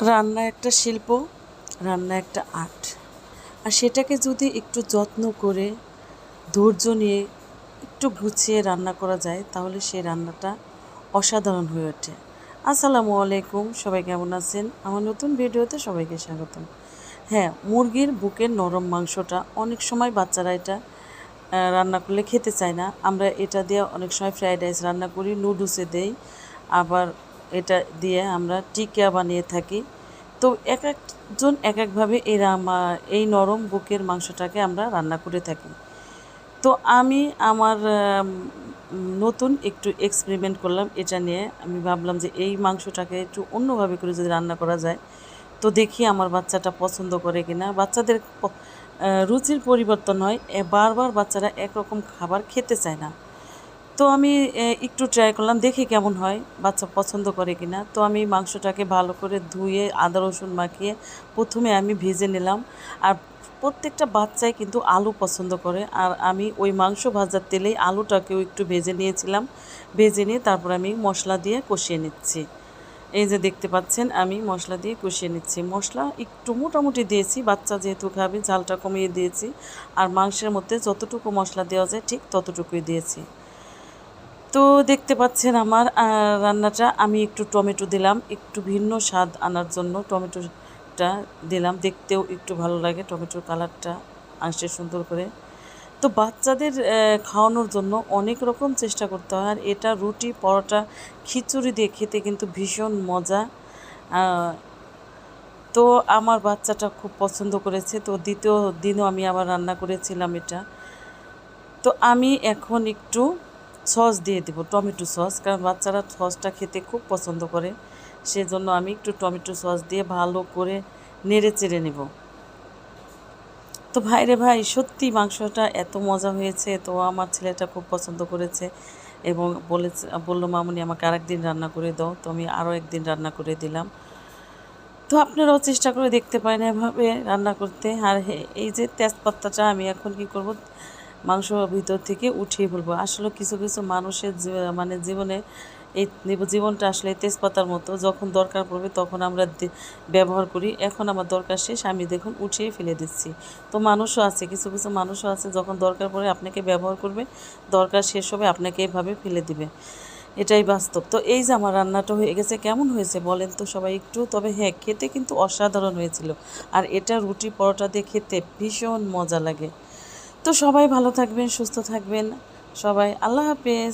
রান্না একটা শিল্প, রান্না একটা আর্ট। আর সেটাকে যদি একটু যত্ন করে, ধৈর্য নিয়ে, একটু গুছিয়ে রান্না করা যায়, তাহলে সেই রান্নাটা অসাধারণ হয়ে ওঠে। আসসালামু আলাইকুম, সবাই কেমন আছেন? আমার নতুন ভিডিওতে সবাইকে স্বাগতম। হ্যাঁ, মুরগির বুকের নরম মাংসটা অনেক সময় বাচ্চারা এটা রান্না করলে খেতে চায় না। আমরা এটা দিয়ে অনেক সময় ফ্রাইড রাইস রান্না করি, নুডলসে দেই, আবার এটা দিয়ে আমরা টিকিয়া বানিয়ে থাকি। তো এক একজন এক একভাবে এই নরম বুকের মাংসটাকে আমরা রান্না করে থাকি। তো আমি আমার নতুন একটু এক্সপেরিমেন্ট করলাম এটা নিয়ে। আমি ভাবলাম যে এই মাংসটাকে একটু অন্যভাবে করে যদি রান্না করা যায়, তো দেখি আমার বাচ্চাটা পছন্দ করে কিনা। বাচ্চাদের রুচির পরিবর্তন হয়, বারবার বাচ্চারা একরকম খাবার খেতে চায় না। তো আমি একটু ট্রাই করলাম, দেখি কেমন হয়, বাচ্চা পছন্দ করে কিনা। তো আমি মাংসটাকে ভালো করে ধুয়ে আদা রসুন মাখিয়ে প্রথমে আমি ভেজে নিলাম। আর প্রত্যেকটা বাচ্চাই কিন্তু আলু পছন্দ করে, আর আমি ওই মাংস ভাজার তেলেই আলুটাকেও একটু ভেজে নিয়েছিলাম। ভেজে নিয়ে তারপর আমি মশলা দিয়ে কষিয়ে নিচ্ছি। এই যে দেখতে পাচ্ছেন, আমি মশলা দিয়ে কষিয়ে নিচ্ছি। মশলা একটু মোটামুটি দিয়েছি, বাচ্চা যেহেতু খাবে, ঝালটা কমিয়ে দিয়েছি। আর মাংসের মধ্যে যতটুকু মশলা দেওয়া যায় ঠিক ততটুকুই দিয়েছি। তো দেখতে পাচ্ছেন আমার রান্নাটা, আমি একটু টমেটো দিলাম, একটু ভিন্ন স্বাদ আনার জন্য টমেটোটা দিলাম, দেখতেও একটু ভালো লাগে, টমেটোর কালারটা আসে সুন্দর করে। তো বাচ্চাদের খাওয়ানোর জন্য অনেক রকম চেষ্টা করতে হয়, আর এটা রুটি, পরোটা, খিচুড়ি দিয়ে খেতে কিন্তু ভীষণ মজা। তো আমার বাচ্চাটা খুব পছন্দ করেছে, তো দ্বিতীয় দিনও আমি আবার রান্না করেছিলাম এটা। তো আমি এখন একটু সস দিয়ে দেবো, টমেটো সস, কারণ বাচ্চারা সসটা খেতে খুব পছন্দ করে। সেজন্য আমি একটু টমেটো সস দিয়ে ভালো করে নেড়ে চেড়ে নেব। তো ভাইরে ভাই, সত্যি মাংসটা এত মজা হয়েছে। তো আমার ছেলেটা খুব পছন্দ করেছে এবং বললো, মামুনি আমাকে আরেকদিন রান্না করে দাও। তো আমি আরও একদিন রান্না করে দিলাম। তো আপনারাও চেষ্টা করে দেখতে পারেন এভাবে রান্না করতে। আর এই যে তেজপাতাটা আমি এখন কি করব, মাংস ভিতর থেকে উঠিয়ে ফেলবো। আসলে কিছু কিছু মানুষের মানে জীবনে এই জীবনটা আসলে তেজপাতার মতো, যখন দরকার পড়বে তখন আমরা ব্যবহার করি। এখন আমার দরকার শেষ, আমি দেখুন উঠিয়ে ফেলে দিচ্ছি। তো মানুষও আছে, কিছু কিছু মানুষও আছে, যখন দরকার পড়ে আপনাকে ব্যবহার করবে, দরকার শেষ হবে আপনাকে এভাবে ফেলে দিবে। এটাই বাস্তব। তো এই যে আমার রান্নাটা হয়ে গেছে, কেমন হয়েছে বলেন তো সবাই একটু। তবে হ্যাঁ, খেতে কিন্তু অসাধারণ হয়েছিল। আর এটা রুটি পরোটা দিয়ে খেতে ভীষণ মজা লাগে। তো সবাই ভালো থাকবেন, সুস্থ থাকবেন, সবাই আল্লাহ হাফেজ।